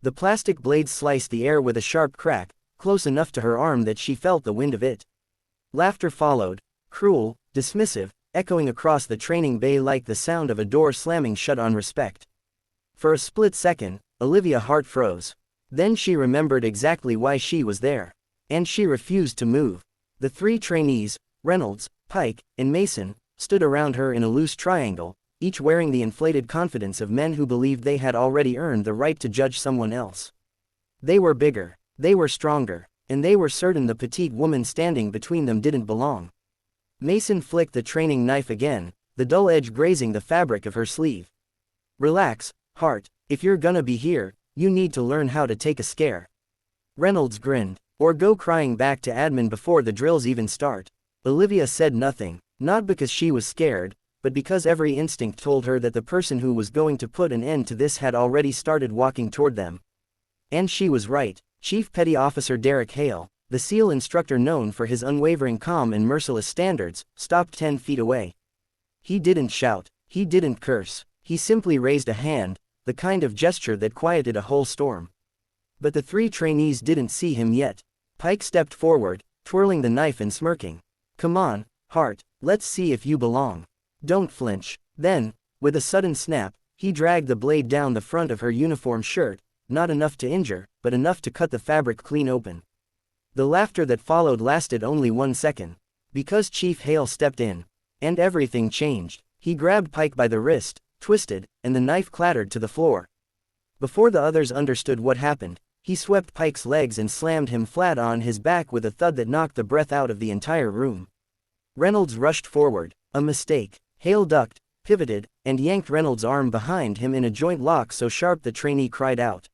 The plastic blade sliced the air with a sharp crack, close enough to her arm that she felt the wind of it. Laughter followed, cruel, dismissive, echoing across the training bay like the sound of a door slamming shut on respect. For a split second, Olivia's heart froze. Then she remembered exactly why she was there. And she refused to move. The 3 trainees, Reynolds, Pike, and Mason, stood around her in a loose triangle, each wearing the inflated confidence of men who believed they had already earned the right to judge someone else. They were bigger, they were stronger, and they were certain the petite woman standing between them didn't belong. Mason flicked the training knife again, the dull edge grazing the fabric of her sleeve. Relax, Hart, if you're gonna be here, you need to learn how to take a scare. Reynolds grinned. Or go crying back to admin before the drills even start. Olivia said nothing, not because she was scared, but because every instinct told her that the person who was going to put an end to this had already started walking toward them. And she was right. Chief Petty Officer Derek Hale, the SEAL instructor known for his unwavering calm and merciless standards, stopped 10 feet away. He didn't shout, he didn't curse, he simply raised a hand, the kind of gesture that quieted a whole storm. But the 3 trainees didn't see him yet. Pike stepped forward, twirling the knife and smirking. Come on, Hart, let's see if you belong. Don't flinch. Then, with a sudden snap, he dragged the blade down the front of her uniform shirt, not enough to injure, but enough to cut the fabric clean open. The laughter that followed lasted only 1 second. Because Chief Hale stepped in. And everything changed. He grabbed Pike by the wrist, twisted, and the knife clattered to the floor. Before the others understood what happened, he swept Pike's legs and slammed him flat on his back with a thud that knocked the breath out of the entire room. Reynolds rushed forward. A mistake. Hale ducked, pivoted, and yanked Reynolds' arm behind him in a joint lock so sharp the trainee cried out.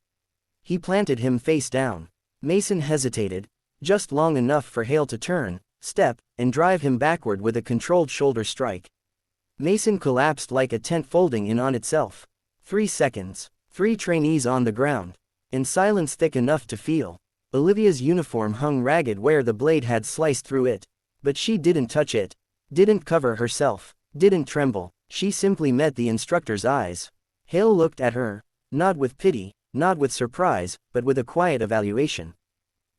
He planted him face down. Mason hesitated, just long enough for Hale to turn, step, and drive him backward with a controlled shoulder strike. Mason collapsed like a tent folding in on itself. 3 seconds. 3 trainees on the ground. In silence thick enough to feel. Olivia's uniform hung ragged where the blade had sliced through it. But she didn't touch it. Didn't cover herself. Didn't tremble. She simply met the instructor's eyes. Hale looked at her, not with pity, not with surprise, but with a quiet evaluation.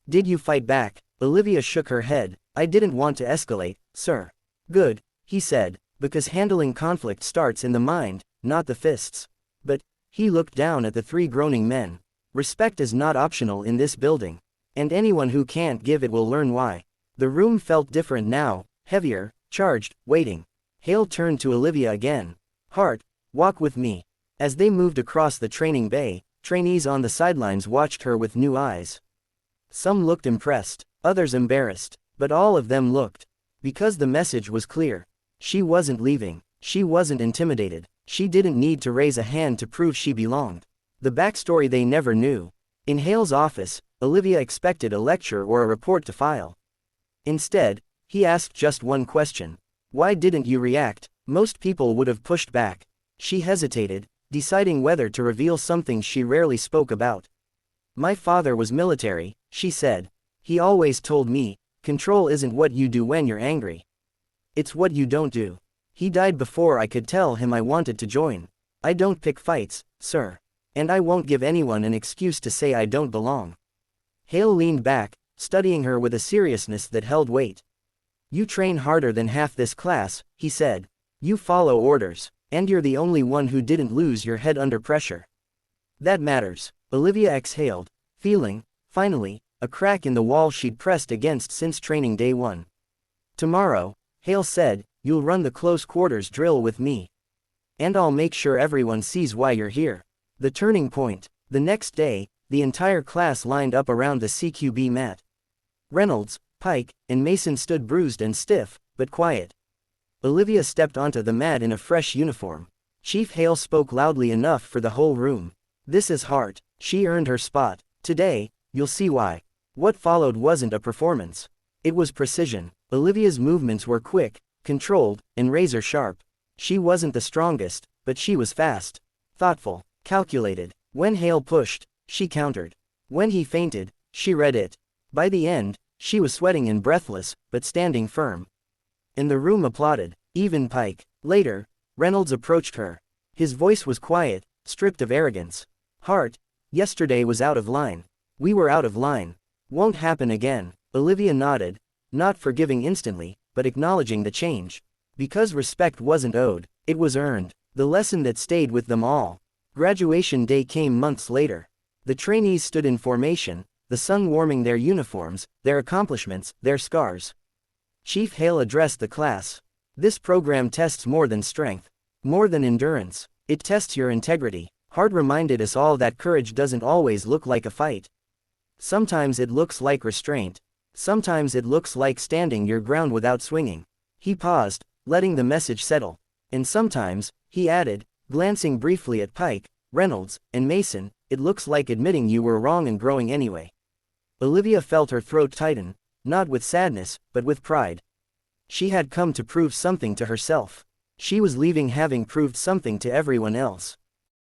Did you fight back? Olivia shook her head. I didn't want to escalate, sir. Good, he said, because handling conflict starts in the mind, not the fists. But, he looked down at the 3 groaning men. Respect is not optional in this building. And anyone who can't give it will learn why. The room felt different now, heavier, charged, waiting. Hale turned to Olivia again. Hart, walk with me. As they moved across the training bay, trainees on the sidelines watched her with new eyes. Some looked impressed, others embarrassed, but all of them looked. Because the message was clear. She wasn't leaving. She wasn't intimidated. She didn't need to raise a hand to prove she belonged. The backstory they never knew. In Hale's office, Olivia expected a lecture or a report to file. Instead, he asked just one question. Why didn't you react? Most people would have pushed back. She hesitated, deciding whether to reveal something she rarely spoke about. My father was military, she said. He always told me, control isn't what you do when you're angry. It's what you don't do. He died before I could tell him I wanted to join. I don't pick fights, sir. And I won't give anyone an excuse to say I don't belong. Hale leaned back, studying her with a seriousness that held weight. You train harder than half this class, he said. You follow orders, and you're the only one who didn't lose your head under pressure. That matters. Olivia exhaled, feeling, finally, a crack in the wall she'd pressed against since training day 1. Tomorrow, Hale said, you'll run the close quarters drill with me. And I'll make sure everyone sees why you're here. The turning point. The next day, the entire class lined up around the CQB mat. Reynolds, Pike, and Mason stood bruised and stiff, but quiet. Olivia stepped onto the mat in a fresh uniform. Chief Hale spoke loudly enough for the whole room. This is Hart. She earned her spot. Today, you'll see why. What followed wasn't a performance. It was precision. Olivia's movements were quick, controlled, and razor sharp. She wasn't the strongest, but she was fast, thoughtful, calculated. When Hale pushed, she countered. When he feinted, she read it. By the end, she was sweating and breathless, but standing firm. And the room applauded, even Pike. Later, Reynolds approached her. His voice was quiet, stripped of arrogance. Hart, Yesterday was out of line. We were out of line. Won't happen again. Olivia nodded, not forgiving instantly, but acknowledging the change. Because respect wasn't owed, it was earned. The lesson that stayed with them all. Graduation day came months later. The trainees stood in formation, the sun warming their uniforms, their accomplishments, their scars. Chief Hale addressed the class. This program tests more than strength, more than endurance. It tests your integrity. Hard reminded us all that courage doesn't always look like a fight. Sometimes it looks like restraint. Sometimes it looks like standing your ground without swinging. He paused, letting the message settle. And sometimes, he added, glancing briefly at Pike, Reynolds, and Mason, it looks like admitting you were wrong and growing anyway. Olivia felt her throat tighten, not with sadness, but with pride. She had come to prove something to herself. She was leaving having proved something to everyone else.